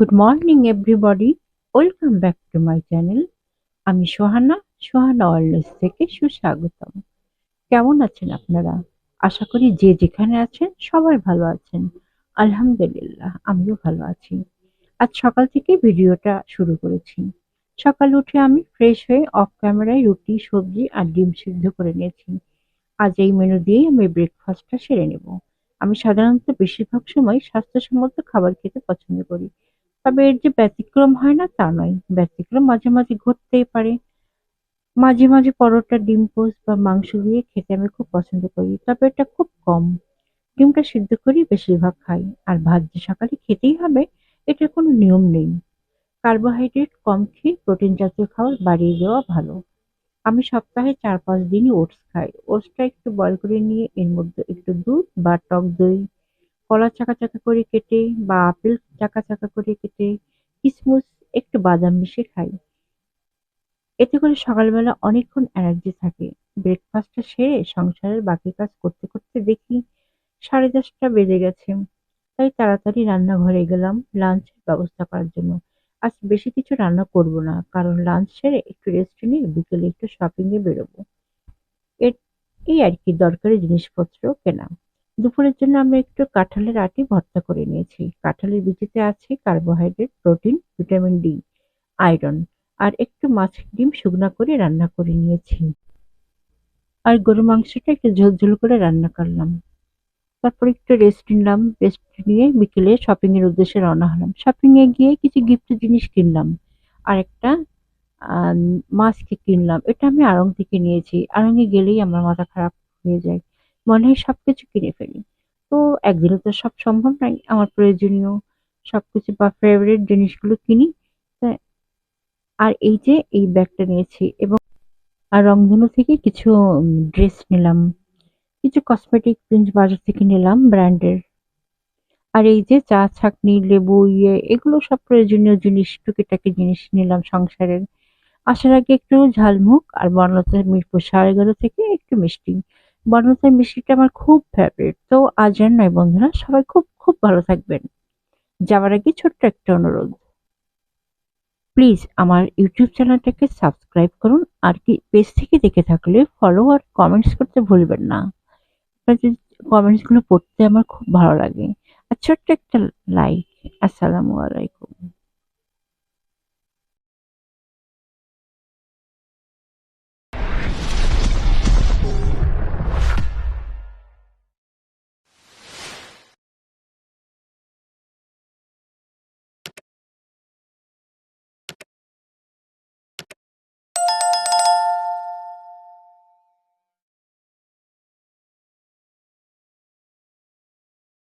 Good morning everybody. Welcome back to my channel. আমি Sohana wellness থেকে সুস্বাগতম। কেমন আছেন আপনারা? আশা করি যে যেখানে আছেন সবাই ভালো আছেন। আলহামদুলিল্লাহ আমিও ভালো আছি। আজ সকাল থেকে ভিডিওটা শুরু করেছি। সকালে উঠে আমি ফ্রেশ হয়ে অফ ক্যামেরায় রুটি, সবজি আর ডিম সিদ্ধ করে নিয়েছি। আজ এই মেনু দিয়েই আমি ব্রেকফাস্টটা সেরে নেব। আমি সাধারণত বেশিরভাগ সময় স্বাস্থ্যসম্মত খাবার খেতে পছন্দ করি। তবে এর যে ব্যতিক্রম হয় না তা নয়। ব্যতিক্রম মাঝে মাঝে ঘটতেই পারে। মাঝে মাঝে পরোটা, ডিম পোস্ট বা মাংস দিয়ে খেতে আমি খুব পছন্দ করি। তবে এটা খুব কম। ডিমটা সিদ্ধ করেই বেশিরভাগ খাই। আর ভাত যে সকালে খেতেই হবে এটার কোনো নিয়ম নেই। কার্বোহাইড্রেট কম খেয়ে প্রোটিন জাতীয় খাবার বাড়িয়ে দেওয়া ভালো। আমি সপ্তাহে ৪-৫ দিনই ওটস খাই। ওটসটা একটু বয়েল করে নিয়ে এর মধ্যে একটু দুধ বা টক দই, কলা চাকা চাকা করে কেটে বা আপেল চাকা চাকা করে কেটে, কিশমিশ, একটু বাদাম মিশিয়ে খাই। এতে করে সকালবেলা অনেকক্ষণ এনার্জি থাকে। ব্রেকফাস্টটা সেরে সংসারের বাকি কাজ করতে করতে দেখি 10:30টা বেজে গেছে। তাই তাড়াতাড়ি রান্নাঘরে গেলাম লাঞ্চের ব্যবস্থা করার জন্য। আজ বেশি কিছু রান্না করব না, কারণ লাঞ্চ সেরে একটু রেস্ট নিয়ে বিকেলে একটু শপিং এ বেরোবো। এর এই আর কি দরকারি জিনিসপত্র কেনা। দুপুরের জন্য আমি একটু কাঁঠালের আটি ভর্তা করে নিয়েছি। কাঁঠালের বিচিতে আছে carbohydrate, protein, vitamin D, iron. আর একটু মাছ ডিম শুকনা করে রান্না করে নিয়েছি। আর গরুর মাংসটা একটু ঝোল ঝোল করে রান্না করলাম। তারপর একটু রেস্ট নিলাম। রেস্ট নিয়ে বিকেলে শপিং এর উদ্দেশ্যে রওনা হলাম। শপিং এ গিয়ে কিছু গিফটের জিনিস কিনলাম। আর একটা আম মাস্ক কিনলাম। এটা আমি আড়ং থেকে নিয়েছি। আড়ং এ গেলেই আমার মাথা খারাপ হয়ে যায়। মনে হয় সবকিছু কিনে ফেলি। তো একদিনে তো সব সম্ভব নয়। আমার প্রয়োজনীয় সবকিছু বা ফেভারিট জিনিসগুলো কিনি। তা আর এই যে এই ব্যাগটা নিয়েছি এবং আর রংধনু থেকে কিছু ড্রেস নিলাম। কিছু কসমেটিক জিনিস বাজার থেকে নিলাম ব্র্যান্ডের। আর এই যে চা, ছাঁকনি, লেবু এগুলো সব প্রয়োজনীয় জিনিস, টুকিটাকি জিনিস নিলাম সংসারের। আসার আগে একটু ঝালমুখ আর বনলতা মিরপুর 11:30 থেকে একটু মিষ্টি। বনলতার মিষ্টিটা আমার খুব ফেভারিট। তো আজ আর নয় বন্ধুরা, সবাই খুব খুব ভালো থাকবেন। যাওয়ার আগে ছোট্ট একটা অনুরোধ, প্লিজ আমার ইউটিউব চ্যানেলটাকে সাবস্ক্রাইব করুন। আর কি পেজ থেকে দেখে থাকলে ফলো আর কমেন্টস করতে ভুলবেন না। আপনাদের কমেন্টস গুলো পড়তে আমার খুব ভালো লাগে। আর ছোট্ট একটা লাইক। আসসালামু আলাইকুম।